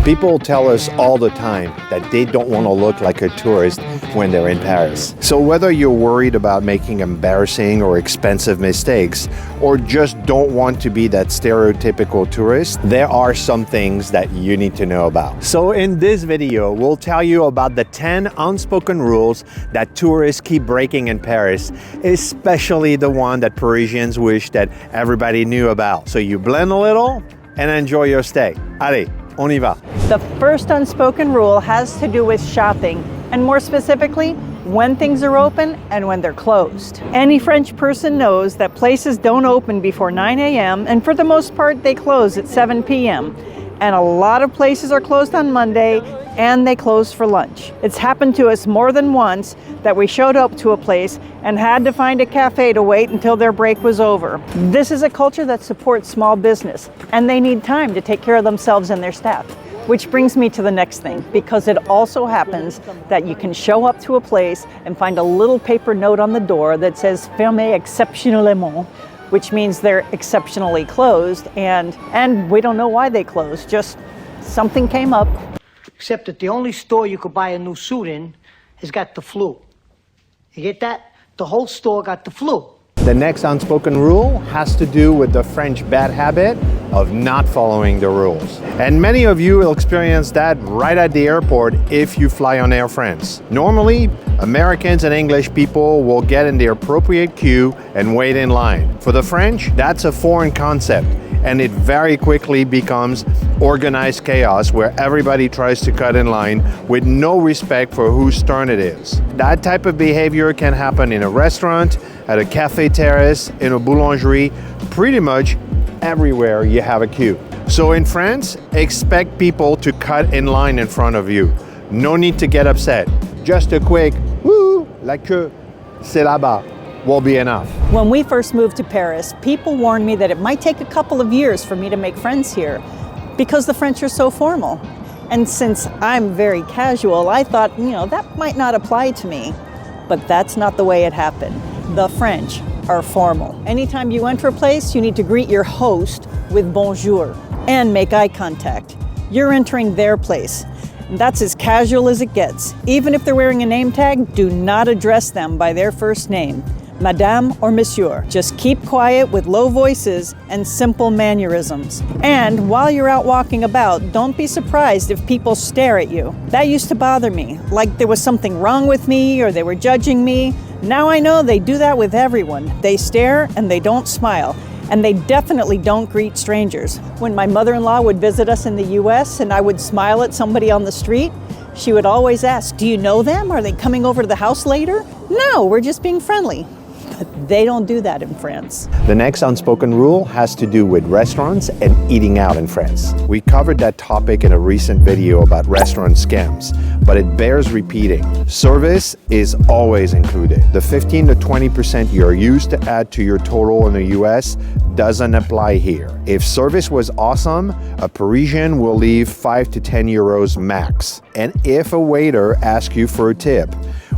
People tell us all the time that they don't want to look like a tourist when they're in Paris. So whether you're worried about making embarrassing or expensive mistakes, or just don't want to be that stereotypical tourist, there are some things that you need to know about. So in this video, we'll tell you about the 10 unspoken rules that tourists keep breaking in Paris, especially the one that Parisians wish that everybody knew about. So you blend a little and enjoy your stay. Allez, on y va. The first unspoken rule has to do with shopping, and more specifically, when things are open and when they're closed. Any French person knows that places don't open before 9 a.m. and for the most part they close at 7 p.m. And a lot of places are closed on Monday and they close for lunch. It's happened to us more than once that we showed up to a place and had to find a cafe to wait until their break was over. This is a culture that supports small business, and they need time to take care of themselves and their staff. Which brings me to the next thing, because it also happens that you can show up to a place and find a little paper note on the door that says fermé exceptionnellement, which means they're exceptionally closed, and we don't know why they closed, just something came up. Except that the only store you could buy a new suit in has got the flu. You get that? The whole store got the flu. The next unspoken rule has to do with the French bad habit of not following the rules. And many of you will experience that right at the airport if you fly on Air France. Normally, Americans and English people will get in the appropriate queue and wait in line. For the French, that's a foreign concept, and it very quickly becomes organized chaos where everybody tries to cut in line with no respect for whose turn it is. That type of behavior can happen in a restaurant, at a café terrace, in a boulangerie, pretty much everywhere you have a queue. So in France, expect people to cut in line in front of you. No need to get upset. Just a quick woo, la queue, c'est là-bas, will be enough. When we first moved to Paris, people warned me that it might take a couple of years for me to make friends here because the French are so formal. And since I'm very casual, I thought, that might not apply to me. But that's not the way it happened. The French are formal. Anytime you enter a place, you need to greet your host with bonjour and make eye contact. You're entering their place. And that's as casual as it gets. Even if they're wearing a name tag, do not address them by their first name, Madame or Monsieur. Just keep quiet with low voices and simple mannerisms. And while you're out walking about, don't be surprised if people stare at you. That used to bother me, like there was something wrong with me or they were judging me. Now I know they do that with everyone. They stare and they don't smile. And they definitely don't greet strangers. When my mother-in-law would visit us in the US and I would smile at somebody on the street, she would always ask, "Do you know them? Are they coming over to the house later?" "No, we're just being friendly." But they don't do that in France. The next unspoken rule has to do with restaurants and eating out in France. We covered that topic in a recent video about restaurant scams, but it bears repeating. Service is always included. The 15 to 20% you're used to add to your total in the US doesn't apply here. If service was awesome, a Parisian will leave 5 to 10 euros max. And if a waiter asks you for a tip,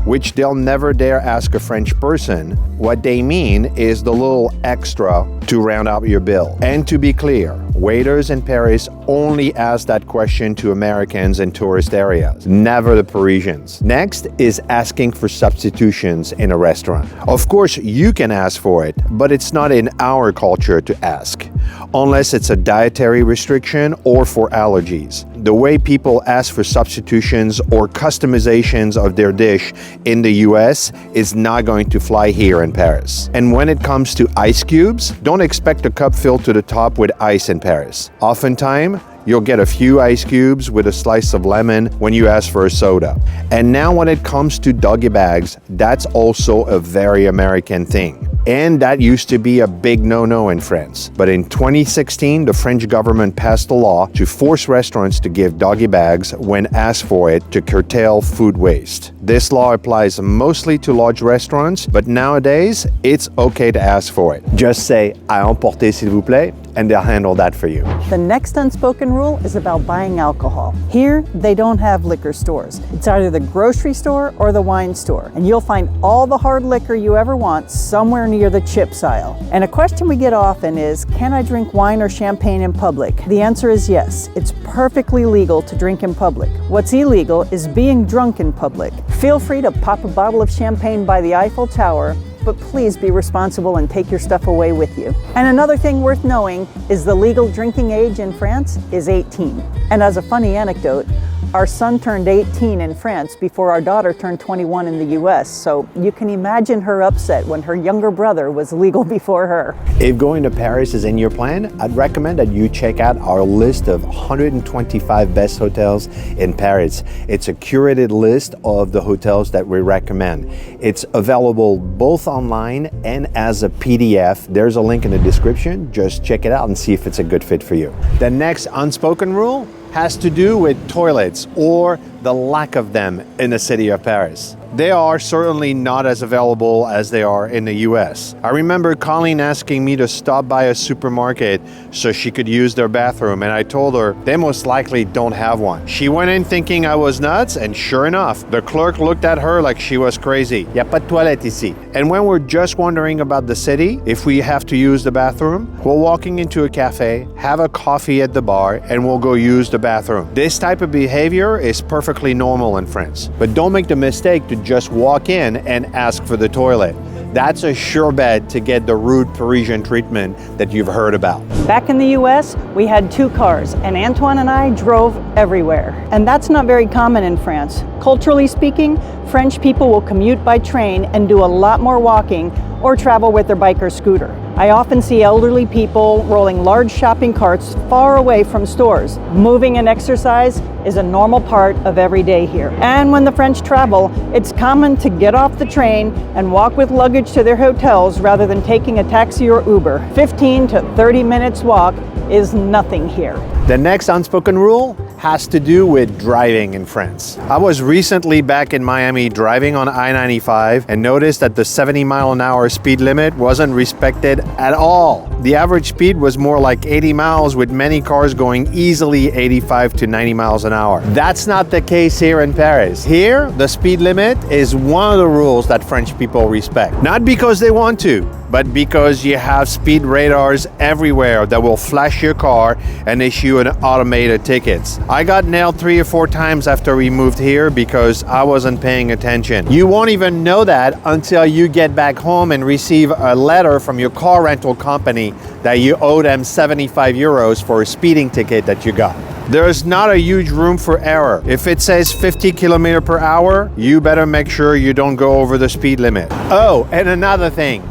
which they'll never dare ask a French person, what they mean is the little extra to round out your bill. And to be clear, waiters in Paris only ask that question to Americans in tourist areas, never the Parisians. Next is asking for substitutions in a restaurant. Of course, you can ask for it, but it's not in our culture to ask, unless it's a dietary restriction or for allergies. The way people ask for substitutions or customizations of their dish in the US is not going to fly here in Paris. And when it comes to ice cubes, don't expect a cup filled to the top with ice in Paris. Oftentimes, you'll get a few ice cubes with a slice of lemon when you ask for a soda. And now when it comes to doggy bags, that's also a very American thing. And that used to be a big no-no in France. But in 2016, the French government passed a law to force restaurants to give doggy bags when asked for it to curtail food waste. This law applies mostly to large restaurants, but nowadays, it's okay to ask for it. Just say, "À emporter s'il vous plaît," and they'll handle that for you. The next unspoken rule is about buying alcohol. Here, they don't have liquor stores. It's either the grocery store or the wine store, and you'll find all the hard liquor you ever want somewhere near near the chips aisle. And a question we get often is, can I drink wine or champagne in public? The answer is yes. It's perfectly legal to drink in public. What's illegal is being drunk in public. Feel free to pop a bottle of champagne by the Eiffel Tower, but please be responsible and take your stuff away with you. And another thing worth knowing is the legal drinking age in France is 18. And as a funny anecdote, our son turned 18 in France before our daughter turned 21 in the US, so you can imagine her upset when her younger brother was legal before her. If going to Paris is in your plan, I'd recommend that you check out our list of 125 best hotels in Paris. It's a curated list of the hotels that we recommend. It's available both online and as a PDF. There's a link in the description. Just check it out and see if it's a good fit for you. The next unspoken rule has to do with toilets, or the lack of them in the city of Paris. They are certainly not as available as they are in the US. I remember Colleen asking me to stop by a supermarket so she could use their bathroom, and I told her they most likely don't have one. She went in thinking I was nuts, and sure enough, the clerk looked at her like she was crazy. Y a pas de toilette ici. And when we're just wondering about the city, if we have to use the bathroom, we're walking into a cafe, have a coffee at the bar, and we'll go use the bathroom. This type of behavior is perfectly normal in France. But don't make the mistake to just walk in and ask for the toilet. That's a sure bet to get the rude Parisian treatment that you've heard about. Back in the US, we had 2 cars, and Antoine and I drove everywhere. And that's not very common in France. Culturally speaking, French people will commute by train and do a lot more walking or travel with their bike or scooter. I often see elderly people rolling large shopping carts far away from stores. Moving and exercise is a normal part of every day here. And when the French travel, it's common to get off the train and walk with luggage to their hotels rather than taking a taxi or Uber. 15 to 30 minutes walk is nothing here. The next unspoken rule has to do with driving in France. I was recently back in Miami driving on I-95 and noticed that the 70-mile-an-hour speed limit wasn't respected at all. The average speed was more like 80 miles, with many cars going easily 85 to 90 miles an hour. That's not the case here in Paris. Here, the speed limit is one of the rules that French people respect. Not because they want to, but because you have speed radars everywhere that will flash your car and issue an automated tickets. I got nailed 3 or 4 times after we moved here because I wasn't paying attention. You won't even know that until you get back home and receive a letter from your car rental company that you owe them 75 euros for a speeding ticket that you got. There's not a huge room for error. If it says 50 kilometers per hour, you better make sure you don't go over the speed limit. Oh, and another thing.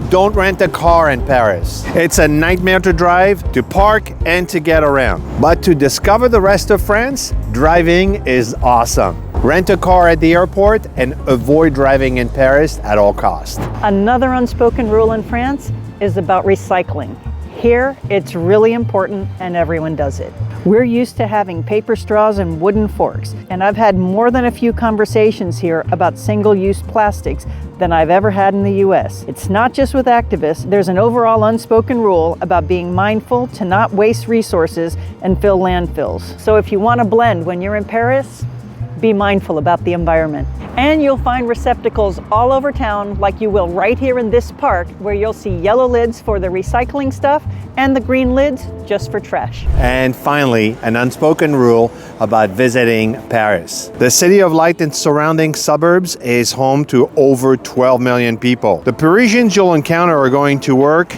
Don't rent a car in Paris. It's a nightmare to drive, to park, and to get around. But to discover the rest of France, driving is awesome. Rent a car at the airport and avoid driving in Paris at all costs. Another unspoken rule in France is about recycling. Here, it's really important and everyone does it. We're used to having paper straws and wooden forks, and I've had more than a few conversations here about single-use plastics than I've ever had in the US. It's not just with activists. There's an overall unspoken rule about being mindful to not waste resources and fill landfills. So if you want to blend when you're in Paris, be mindful about the environment. And you'll find receptacles all over town, like you will right here in this park, where you'll see yellow lids for the recycling stuff and the green lids just for trash. And finally, an unspoken rule about visiting Paris. The City of Light and surrounding suburbs is home to over 12 million people. The Parisians you'll encounter are going to work,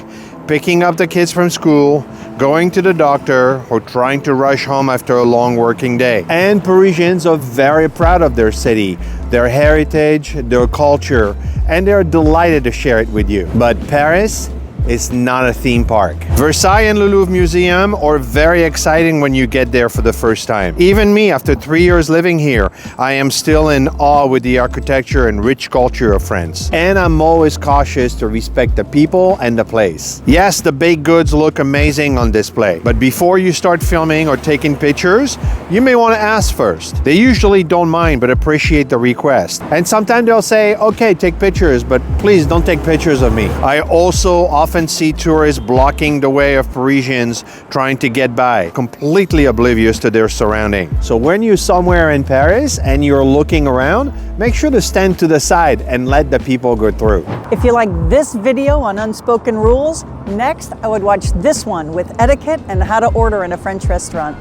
picking up the kids from school, going to the doctor, or trying to rush home after a long working day. And Parisians are very proud of their city, their heritage, their culture, and they're delighted to share it with you. But Paris is not a theme park. Versailles and the Louvre Museum are very exciting when you get there for the first time. Even me, after 3 years living here, I am still in awe with the architecture and rich culture of France. And I'm always cautious to respect the people and the place. Yes, the baked goods look amazing on display, but before you start filming or taking pictures, you may want to ask first. They usually don't mind, but appreciate the request. And sometimes they'll say, okay, take pictures, but please don't take pictures of me. I also often often see tourists blocking the way of Parisians trying to get by, completely oblivious to their surroundings. So when you're somewhere in Paris and you're looking around, make sure to stand to the side and let the people go through. If you like this video on unspoken rules, next I would watch this one with etiquette and how to order in a French restaurant.